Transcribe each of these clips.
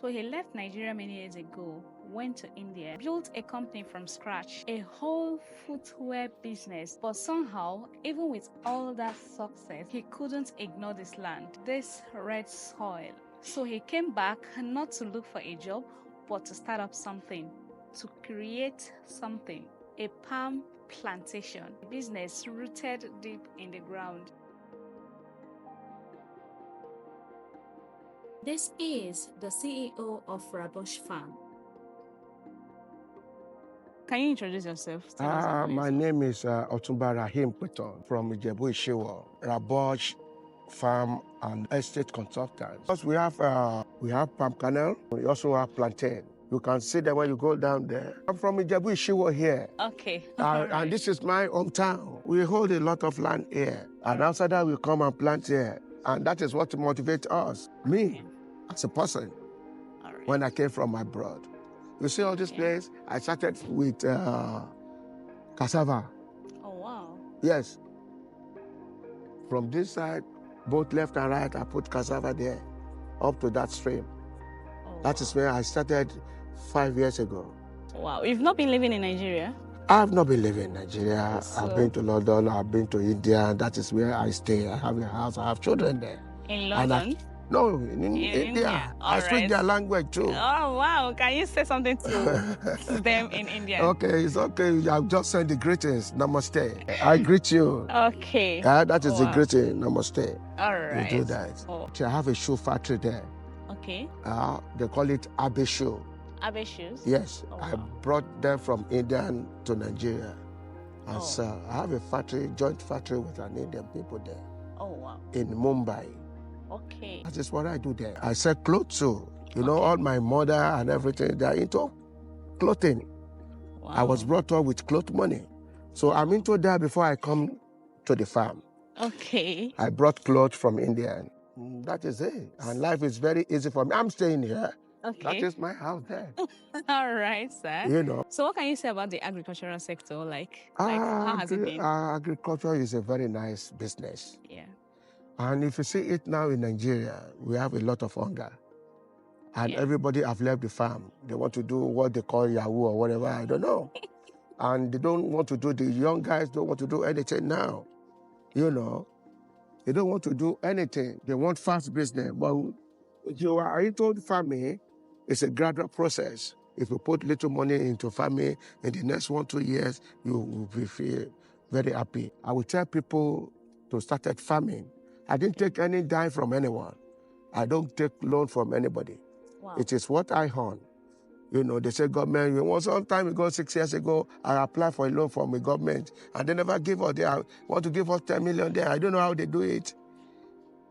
So he left Nigeria many years ago, went to India, built a company from scratch, a whole footwear business. But somehow, even with all that success, he couldn't ignore this land, this red soil. So he came back not to look for a job, but to start up something, to create something, a palm plantation, a business rooted deep in the ground. This is the CEO of Rabosh Farm. Can you introduce yourself? My name is Otumba Rahim Peton from Ijebu Ishiwo, Rabosh Farm and Estate Consultants. Because we have palm kernel, we also have plantain. You can see that when you go down there. I'm from Ijebu Ishiwo here. Okay. And this is my hometown. We hold a lot of land here. And after that, we come and plant here. And that is what motivates us. Me, as a person, when I came from abroad. You see all this place? I started with cassava. Oh, wow. Yes. From this side, both left and right, I put cassava there, up to that stream. Oh, that is where I started 5 years ago. Wow. You've not been living in Nigeria? I have not been living in Nigeria. So... I've been to London, I've been to India. That is where I stay. I have a house, I have children there. In London? No, in India. I speak their language too. Oh, wow. Can you say something to them in India? Okay, it's okay. I've just sent the greetings. Namaste. I greet you. Okay. That is the greeting. Namaste. All right. You do that. Oh. I have a shoe factory there. Okay. They call it Abe shoe. Abe shoes? Yes. Oh, I wow. brought them from India to Nigeria. And so I have a factory, joint factory with an Indian people there. Oh, wow. In Mumbai. Okay. That is what I do there. I sell clothes too. You know, all my mother and everything, they're into clothing. Wow. I was brought up with cloth money. So I'm into that before I come to the farm. Okay. I brought clothes from India. That is it. And life is very easy for me. I'm staying here. Okay. That is my house there. All right, sir. You know. So what can you say about the agricultural sector? How has it been? Agriculture is a very nice business. Yeah. And if you see it now in Nigeria, we have a lot of hunger. And everybody have left the farm. They want to do what they call Yahoo or whatever, I don't know. And they don't want to do, the young guys don't want to do anything now. You know, they don't want to do anything. They want fast business. But you are into farming, it's a gradual process. If you put little money into farming, in the next 1-2 years, you will feel very happy. I will tell people to start farming. I didn't take any dime from anyone. I don't take loan from anybody. Wow. It is what I own. You know, they say government, some time ago, 6 years ago, I applied for a loan from the government and they never give us. They want to give us 10 million there. I don't know how they do it.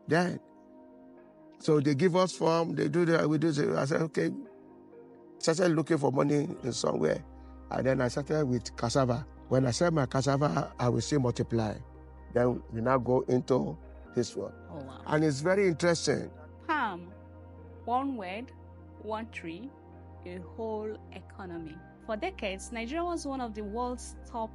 Then, so they give us form, they do that, we do it. I said, okay. Started looking for money in somewhere. And then I started with cassava. When I sell my cassava, I will see multiply. Then we now go into this one. Oh, wow. And it's very interesting. Palm, one word, one tree, a whole economy. For decades, Nigeria was one of the world's top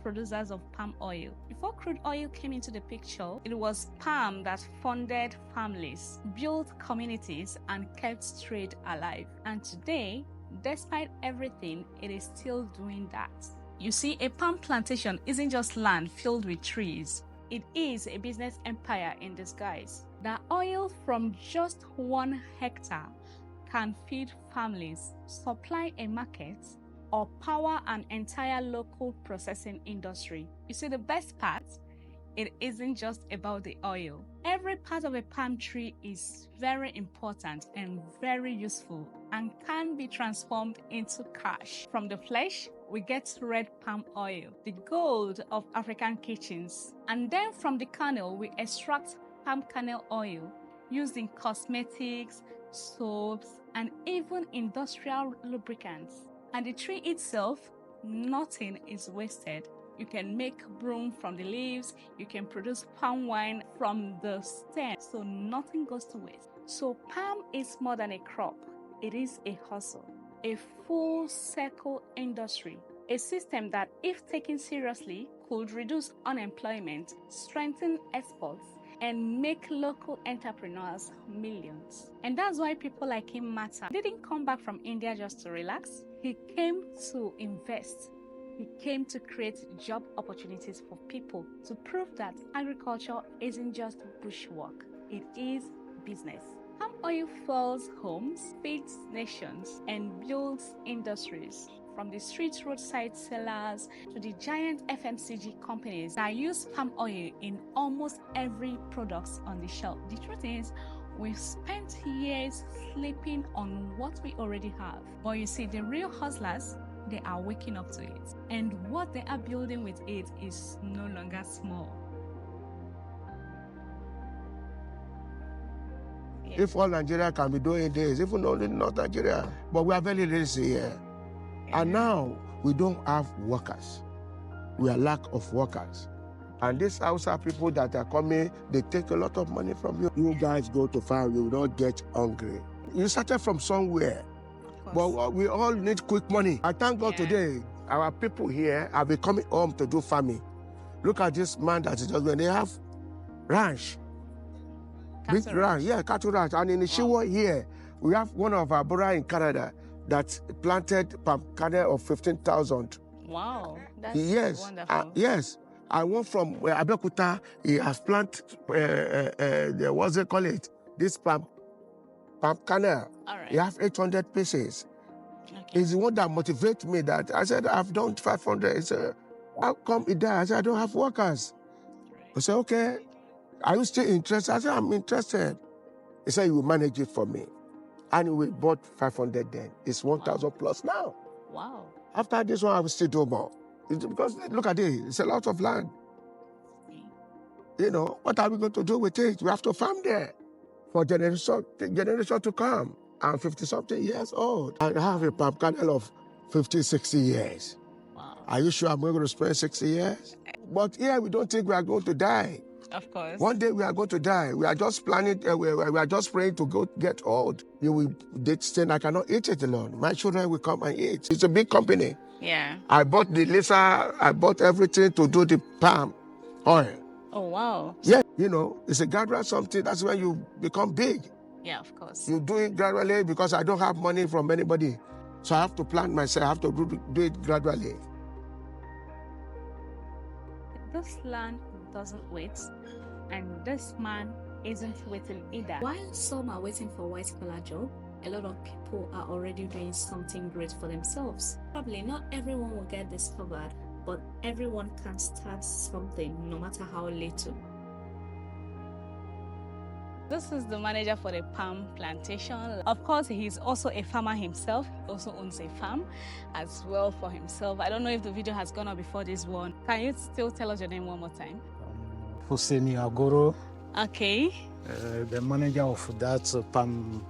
producers of palm oil. Before crude oil came into the picture, it was palm that funded families, built communities, and kept trade alive. And today, despite everything, it is still doing that. You see, a palm plantation isn't just land filled with trees. It is a business empire in disguise. The oil from just 1 hectare can feed families, supply a market, or power an entire local processing industry. You see, the best part, it isn't just about the oil. Every part of a palm tree is very important and very useful and can be transformed into cash. From the flesh, we get red palm oil, the gold of African kitchens. And then from the kernel, we extract palm kernel oil used in cosmetics, soaps, and even industrial lubricants. And the tree itself, nothing is wasted. You can make broom from the leaves, you can produce palm wine from the stem, so nothing goes to waste. So palm is more than a crop, it is a hustle, a full circle industry, a system that, if taken seriously, could reduce unemployment, strengthen exports, and make local entrepreneurs millions. And that's why people like him matter. He didn't come back from India just to relax. He came to invest. He came to create job opportunities for people, to prove that agriculture isn't just bushwork, it is business. Palm oil fuels homes, feeds nations, and builds industries. From the street roadside sellers to the giant FMCG companies that use palm oil in almost every product on the shelf. The truth is, we've spent years sleeping on what we already have. But you see, the real hustlers, they are waking up to it. And what they are building with it is no longer small. Yeah. If all Nigeria can be doing this, even only not Nigeria, but we are very lazy here. Yeah. And now we don't have workers. We are lack of workers. And these Hausa people that are coming, they take a lot of money from you. You guys go to farm, you will not get hungry. You started from somewhere. But we all need quick money. I thank God today, our people here are coming home to do farming. Look at this man that is just when they have ranch. Big ranch, cattle ranch. And in the Shiwa here, we have one of our brother in Canada that planted palm kernel of 15,000. Wow, that's wonderful. Yes. I went from Abeokuta, he has planted, what's they call it? This palm kernel. All right. You have 800 pieces. Okay. It's the one that motivates me that I said, I've done 500. He said, how come it died? I said, I don't have workers. Right. I said, okay. Are you still interested? I said, I'm interested. He said, you will manage it for me. And we bought 500 then. It's 1,000 plus now. Wow. After this one, I will still do more. Because look at it, it's a lot of land. You know, what are we going to do with it? We have to farm there for generation to come. I'm 50-something years old. I have a palm kernel of 50, 60 years. Wow. Are you sure I'm going to spend 60 years? But here, we don't think we are going to die. Of course. One day we are going to die. We are just planning, we are just praying to go get old. You will saying I cannot eat it alone. My children will come and eat. It's a big company. Yeah. I bought the laser, I bought everything to do the palm oil. Oh, wow. Yeah, you know, it's a gradual something. That's when you become big. Yeah, of course. You do it gradually because I don't have money from anybody. So I have to plan myself. I have to do it gradually. This land doesn't wait, and this man isn't waiting either. While some are waiting for white-collar job, a lot of people are already doing something great for themselves. Probably not everyone will get discovered, but everyone can start something, no matter how little. This is the manager for the palm plantation. Of course, he's also a farmer himself. He also owns a farm as well for himself. I don't know if the video has gone up before this one. Can you still tell us your name one more time? Husseini Agoro. Okay. The manager of that palm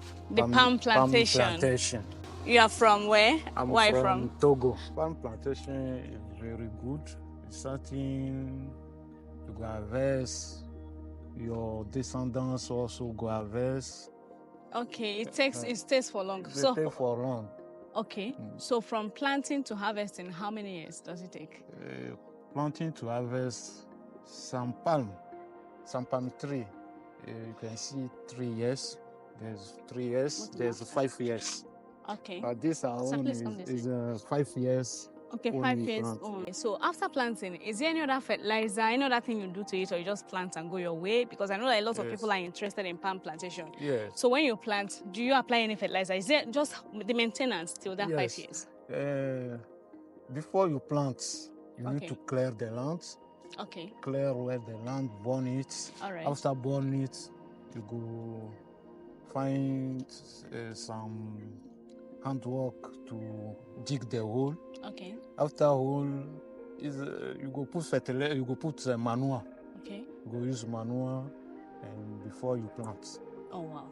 plantation. You are from where? Where from Togo. Palm plantation is very good. It's something you go harvest. Your descendants also go harvest. Okay, it stays for long. It stays for long. Okay, so from planting to harvesting, how many years does it take? Planting to harvest some palm tree. You can see 3 years. There's 3 years. There's 5 years. Okay. But this one is 5 years. Okay, 5 years on. So after planting, is there any other fertilizer, any other thing you do to it, or you just plant and go your way? Because I know that a lot of people are interested in palm plantation. Yes. So when you plant, do you apply any fertilizer? Is there just the maintenance till that 5 years? Before you plant, you need to clear the land. Okay. Clear where the land, burn it. All right. After burn it, you go find some handwork to dig the hole. Okay. After hole, you go put fertilizer. You go put manure. Okay. You go use manure, and before you plant. Oh wow!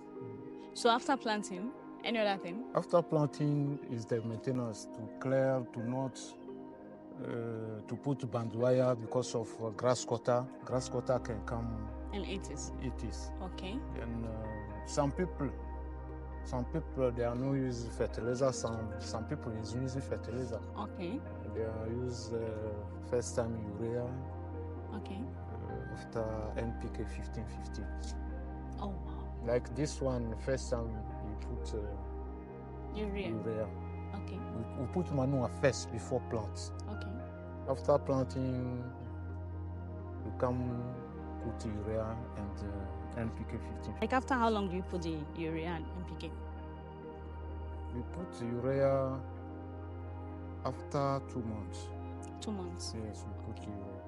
So after planting, any other thing? After planting is the maintenance to clear, to not to put band wire because of grass cutter. Grass cutter can come and eat it. Okay. And some people they are not using fertilizer. Some people is using fertilizer. Okay. They are use first time urea. Okay. after NPK 15-15. Oh wow. Like this one, first time we put Urea. urea. Okay. We put manure first before plant. Okay. After planting, we come put urea and NPK 15. Like after how long do you put the urea and NPK? We put urea after 2 months. 2 months. Yes, we put urea.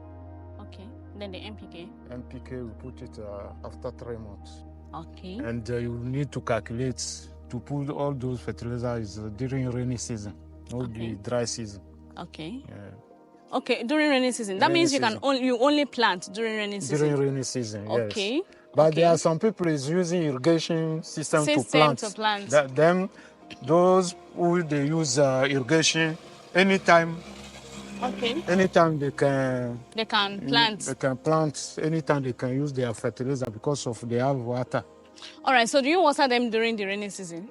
Okay. Then the NPK. NPK, we put it after 3 months. Okay. And you need to calculate to put all those fertilizers during rainy season, not the dry season. Okay. Yeah. Okay, during rainy season. That Rainy means season. you only plant during rainy season. During rainy season, yes. Okay. But okay. there are some people is using irrigation system to plant. Them, those who they use irrigation anytime. Okay. Anytime they can plant. They can plant. Anytime they can use their fertilizer because of they have water. All right. So do you water them during the rainy season?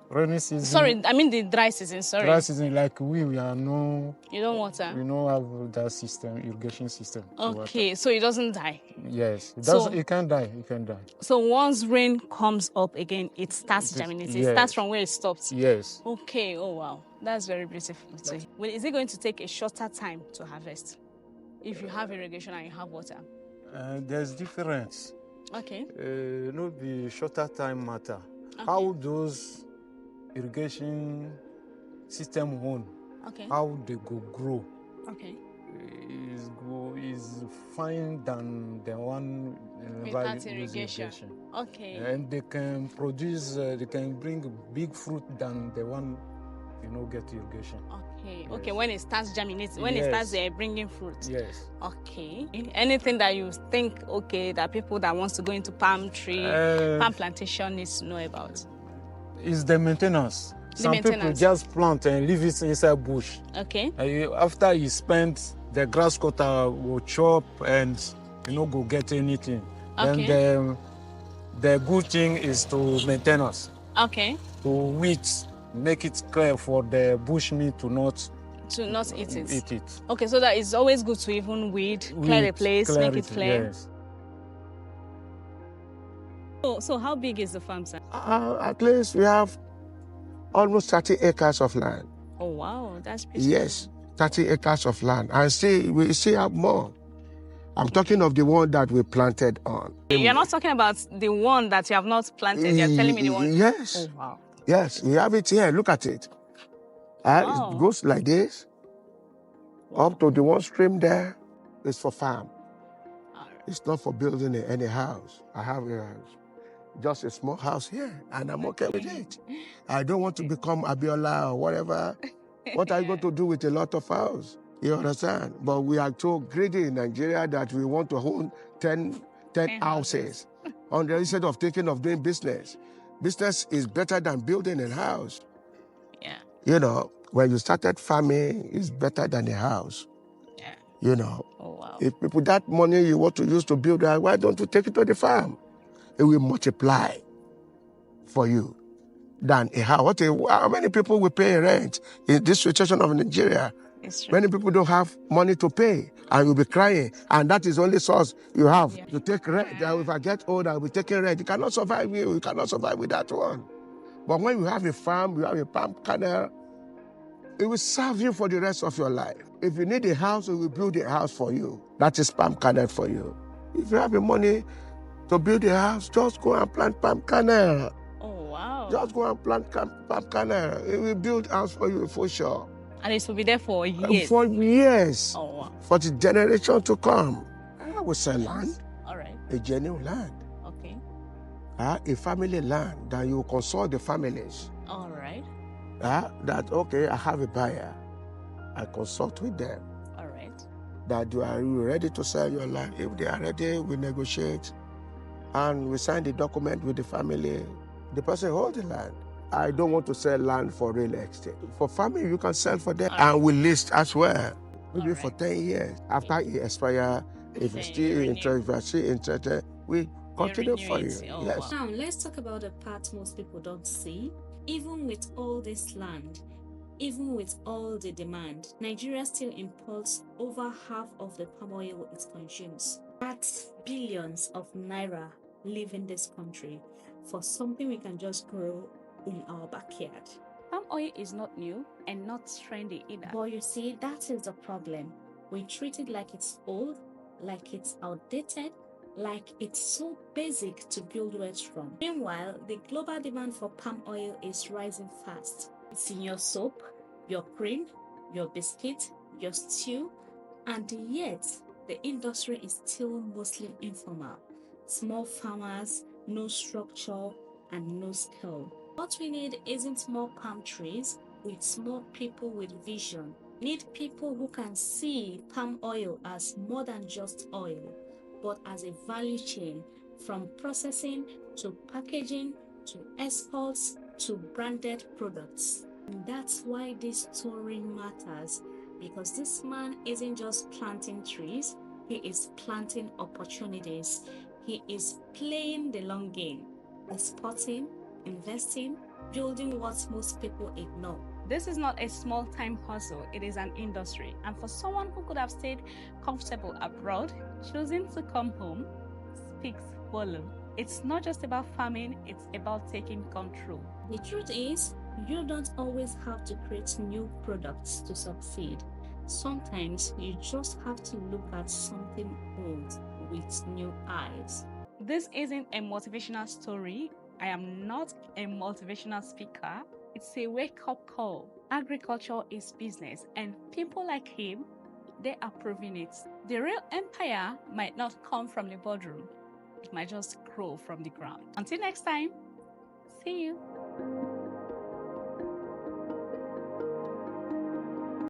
Rainy season. Sorry, I mean the dry season. Sorry. Dry season, like we are no. You don't water. We don't have that system, irrigation system. Okay, so it doesn't die. Yes, it doesn't. It can die. It can die. So once rain comes up again, it starts germinating. Yes. It starts from where it stopped. Yes. Okay. Oh wow, that's very beautiful. Well, is it going to take a shorter time to harvest if you have irrigation and you have water? There's difference. Okay. No, the shorter time matter. Okay. How those irrigation system own, how they go grow. Okay. Is fine than the one without irrigation. Okay. And they can produce. They can bring big fruit than the one get irrigation. Okay. Yes. Okay. When it starts germinating, when it starts bringing fruit. Yes. Okay. Anything that you think that people that wants to go into palm plantation needs to know about? Is the maintenance. Some people just plant and leave it inside bush. Okay. After you spend, the grass cutter will chop and go get anything. Okay. Then the good thing is to maintenance. Okay. To weed, make it clear for the bush meat to not eat it. Eat it. Okay, so that it's always good to even clear the place, make it clear. Yes. So how big is the farm, sir? At least we have almost 30 acres of land. Oh wow, that's beautiful. Yes, 30 acres of land. And we still have more. I'm talking of the one that we planted on. You're not talking about the one that you have not planted. You're telling me the one. Yes. Oh wow. Yes, we have it here. Look at it. Wow. It goes like this. Wow. Up to the one stream there is for farm. Right. It's not for building any house. I have a house. Just a small house here, and I'm okay with it. I don't want to become Abiola or whatever. What are you going to do with a lot of house? You understand? But we are so greedy in Nigeria that we want to own 10 houses. Instead of thinking of doing business. Business is better than building a house. Yeah. When you started farming, it's better than a house. Yeah. Oh, wow. If people that money you want to use to build a house, why don't you take it to the farm? It will multiply for you than a house. How many people will pay rent in this situation of Nigeria? Many people don't have money to pay, and you'll be crying, and that is the only source you have to take rent. If I get old, I'll be taking rent. You cannot survive you cannot survive with that one. But when you have a farm, you have a palm kernel, it will serve you for the rest of your life. If you need a house, it will build a house for you. That is palm kernel for you. If you have the money to build a house, just go and plant palm kernel. Oh, wow. Just go and plant palm kernel. It will build a house for you for sure. And it will be there for years? For years. Oh, wow. For the generation to come. I will sell land. All right. A genuine land. Okay. A family land that you consult the families. All right. I have a buyer. I consult with them. All right. That are you ready to sell your land? If they are ready, we negotiate. And we sign the document with the family. The person holds the land. I don't want to sell land for real estate. For family, you can sell for them. And we list as well. Maybe for 10 years. After it expires, if you're still interested, we continue for you. Oh, yes. Wow. Now, let's talk about the part most people don't see. Even with all this land, even with all the demand, Nigeria still imports over half of the palm oil it consumes. That's billions of naira leaving this country for something we can just grow in our backyard. Palm oil is not new and not trendy either. But you see, that is the problem. We treat it like it's old, like it's outdated, like it's so basic to build wealth from. Meanwhile, the global demand for palm oil is rising fast. It's in your soap, your cream, your biscuit, your stew, and yet the industry is still mostly informal. Small farmers, no structure, and no skill. What we need isn't more palm trees, it's more people with vision. We need people who can see palm oil as more than just oil, but as a value chain from processing to packaging to exports to branded products. And that's why this story matters, because this man isn't just planting trees, he is planting opportunities. He is playing the long game, exporting, investing, building what most people ignore. This is not a small-time hustle, it is an industry. And for someone who could have stayed comfortable abroad, choosing to come home speaks volume. It's not just about farming, it's about taking control. The truth is, you don't always have to create new products to succeed. Sometimes you just have to look at something old with new eyes. This isn't a motivational story. I am not a motivational speaker. It's a wake-up call. Agriculture is business, and people like him, they are proving it. The real empire might not come from the boardroom. It might just grow from the ground. Until next time, see you.